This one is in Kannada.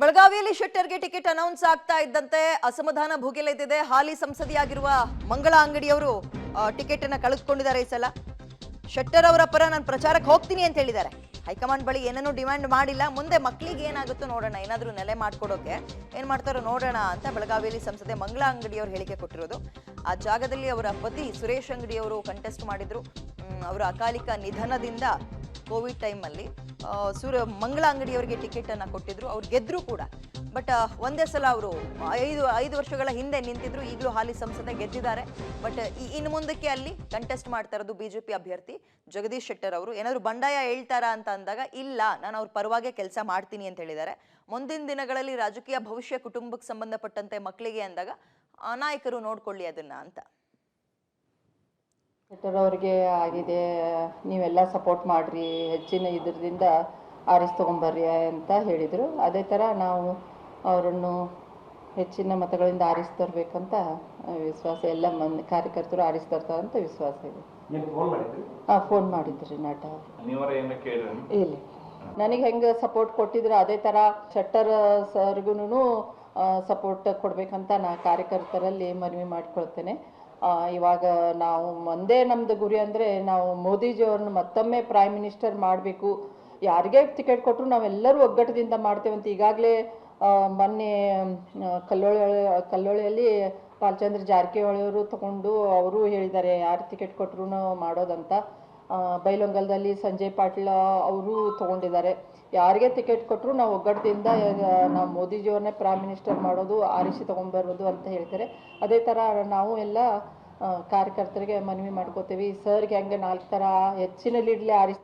ಬೆಳಗಾವಿಯಲ್ಲಿ ಶೆಟ್ಟರ್ಗೆ ಟಿಕೆಟ್ ಅನೌನ್ಸ್ ಆಗ್ತಾ ಇದ್ದಂತೆ ಅಸಮಾಧಾನ ಭುಗಿಲೆದ್ದಿದೆ. ಹಾಲಿ ಸಂಸದೆಯಾಗಿರುವ ಮಂಗಳಾ ಅಂಗಡಿಯವರು ಟಿಕೆಟ್ ಅನ್ನ ಕಳೆದುಕೊಂಡಿದ್ದಾರೆ ಈ ಸಲ. ಶೆಟ್ಟರ್ ಅವರ ಪರ ನಾನು ಪ್ರಚಾರಕ್ಕೆ ಹೋಗ್ತೀನಿ ಅಂತ ಹೇಳಿದ್ದಾರೆ. ಹೈಕಮಾಂಡ್ ಬಳಿ ಏನನ್ನೂ ಡಿಮ್ಯಾಂಡ್ ಮಾಡಿಲ್ಲ. ಮುಂದೆ ಮಕ್ಕಳಿಗೆ ಏನಾಗುತ್ತೋ ನೋಡೋಣ, ಏನಾದರೂ ನೆಲೆ ಮಾಡ್ಕೊಡೋಕೆ ಏನ್ ಮಾಡ್ತಾರೋ ನೋಡೋಣ ಅಂತ ಬೆಳಗಾವಿಯಲ್ಲಿ ಸಂಸದೆ ಮಂಗಳಾ ಅಂಗಡಿಯವರು ಹೇಳಿಕೆ ಕೊಟ್ಟಿರೋದು. ಆ ಜಾಗದಲ್ಲಿ ಅವರ ಪತಿ ಸುರೇಶ್ ಅಂಗಡಿಯವರು ಕಂಟೆಸ್ಟ್ ಮಾಡಿದ್ರು. ಅವರ ಅಕಾಲಿಕ ನಿಧನದಿಂದ ಕೋವಿಡ್ ಟೈಮಲ್ಲಿ ಮಂಗಳಾ ಅಂಗಡಿಯವರಿಗೆ ಟಿಕೆಟ್ ಅನ್ನ ಕೊಟ್ಟಿದ್ರು. ಅವ್ರು ಗೆದ್ರು ಕೂಡ. ಬಟ್ ಒಂದೇ ಸಲ ಅವರು ಐದು ವರ್ಷಗಳ ಹಿಂದೆ ನಿಂತಿದ್ರು. ಈಗಲೂ ಹಾಲಿ ಸಂಸದೆ ಗೆದ್ದಿದ್ದಾರೆ. ಬಟ್ ಇನ್ನು ಮುಂದಕ್ಕೆ ಅಲ್ಲಿ ಕಂಟೆಸ್ಟ್ ಮಾಡ್ತಾ ಇರೋದು ಬಿಜೆಪಿ ಅಭ್ಯರ್ಥಿ ಜಗದೀಶ್ ಶೆಟ್ಟರ್ ಅವರು. ಏನಾದ್ರು ಬಂಡಾಯ ಹೇಳ್ತಾರಾ ಅಂತ ಅಂದಾಗ ಇಲ್ಲ, ನಾನು ಅವ್ರ ಪರವಾಗಿ ಕೆಲಸ ಮಾಡ್ತೀನಿ ಅಂತ ಹೇಳಿದ್ದಾರೆ. ಮುಂದಿನ ದಿನಗಳಲ್ಲಿ ರಾಜಕೀಯ ಭವಿಷ್ಯ, ಕುಟುಂಬಕ್ಕೆ ಸಂಬಂಧಪಟ್ಟಂತೆ ಮಕ್ಕಳಿಗೆ ಅಂದಾಗ ನಾಯಕರು ನೋಡ್ಕೊಳ್ಳಿ ಅದನ್ನ ಅಂತ. ಶೆಟ್ಟರ್ ಅವ್ರಿಗೆ ಆಗಿದೆ, ನೀವೆಲ್ಲ ಸಪೋರ್ಟ್ ಮಾಡ್ರಿ, ಹೆಚ್ಚಿನ ಇದರಿಂದ ಆರಿಸಿ ತೊಗೊಂಬರ್ರಿ ಅಂತ ಹೇಳಿದರು. ಅದೇ ಥರ ನಾವು ಅವರನ್ನು ಹೆಚ್ಚಿನ ಮತಗಳಿಂದ ಆರಿಸಿ ತರಬೇಕಂತ ವಿಶ್ವಾಸ, ಎಲ್ಲ ಕಾರ್ಯಕರ್ತರು ಆರಿಸಿ ತರ್ತಾರಂತ ವಿಶ್ವಾಸ ಇದೆ. ಫೋನ್ ಮಾಡಿದ್ರಿ ನಟ ಇಲ್ಲ, ನನಗೆ ಹೆಂಗೆ ಸಪೋರ್ಟ್ ಕೊಟ್ಟಿದ್ರು ಅದೇ ಥರ ಶೆಟ್ಟರ್ ಸರ್ಗೂ ಸಪೋರ್ಟ್ ಕೊಡಬೇಕಂತ ನಾ ಕಾರ್ಯಕರ್ತರಲ್ಲಿ ಮನವಿ ಮಾಡ್ಕೊಳ್ತೇನೆ. ಇವಾಗ ನಾವು ಒಂದೇ ನಮ್ಮದು ಗುರಿ ಅಂದರೆ ನಾವು ಮೋದಿಜಿಯವ್ರನ್ನ ಮತ್ತೊಮ್ಮೆ ಪ್ರೈಮ್ ಮಿನಿಸ್ಟರ್ ಮಾಡಬೇಕು. ಯಾರಿಗೇ ಟಿಕೆಟ್ ಕೊಟ್ಟರು ನಾವೆಲ್ಲರೂ ಒಗ್ಗಟ್ಟದಿಂದ ಮಾಡ್ತೇವಂತ ಈಗಾಗಲೇ ಮೊನ್ನೆ ಕಲ್ಲೋಳಿಯಲ್ಲಿ ಬಾಲಚಂದ್ರ ಜಾರಕಿಹೊಳಿಯವರು ತಗೊಂಡು ಅವರು ಹೇಳಿದ್ದಾರೆ ಯಾರು ಟಿಕೆಟ್ ಕೊಟ್ಟರು ಮಾಡೋದಂತ. ಬೈಲೊಂಗಲದಲ್ಲಿ ಸಂಜಯ್ ಪಾಟೀಲ್ ಅವರು ತಗೊಂಡಿದ್ದಾರೆ. ಯಾರಿಗೆ ಟಿಕೆಟ್ ಕೊಟ್ಟರು ನಾವು ಒಗ್ಗಟ್ಟದಿಂದ ನಾವು ಮೋದಿಜಿಯವ್ರನ್ನೇ ಪ್ರೈಮ್ ಮಿನಿಸ್ಟರ್ ಮಾಡೋದು, ಆರಿಸಿ ತೊಗೊಂಡ್ಬರೋದು ಅಂತ ಹೇಳ್ತಾರೆ. ಅದೇ ಥರ ನಾವು ಎಲ್ಲ ಕಾರ್ಯಕರ್ತರಿಗೆ ಮನವಿ ಮಾಡ್ಕೋತೀವಿ. ಸರ್ಗೆ ಹೆಂಗೆ 4 ಥರ ಹೆಚ್ಚಿನ ಲೀಡ್ಲಿ ಆರಿಸಿ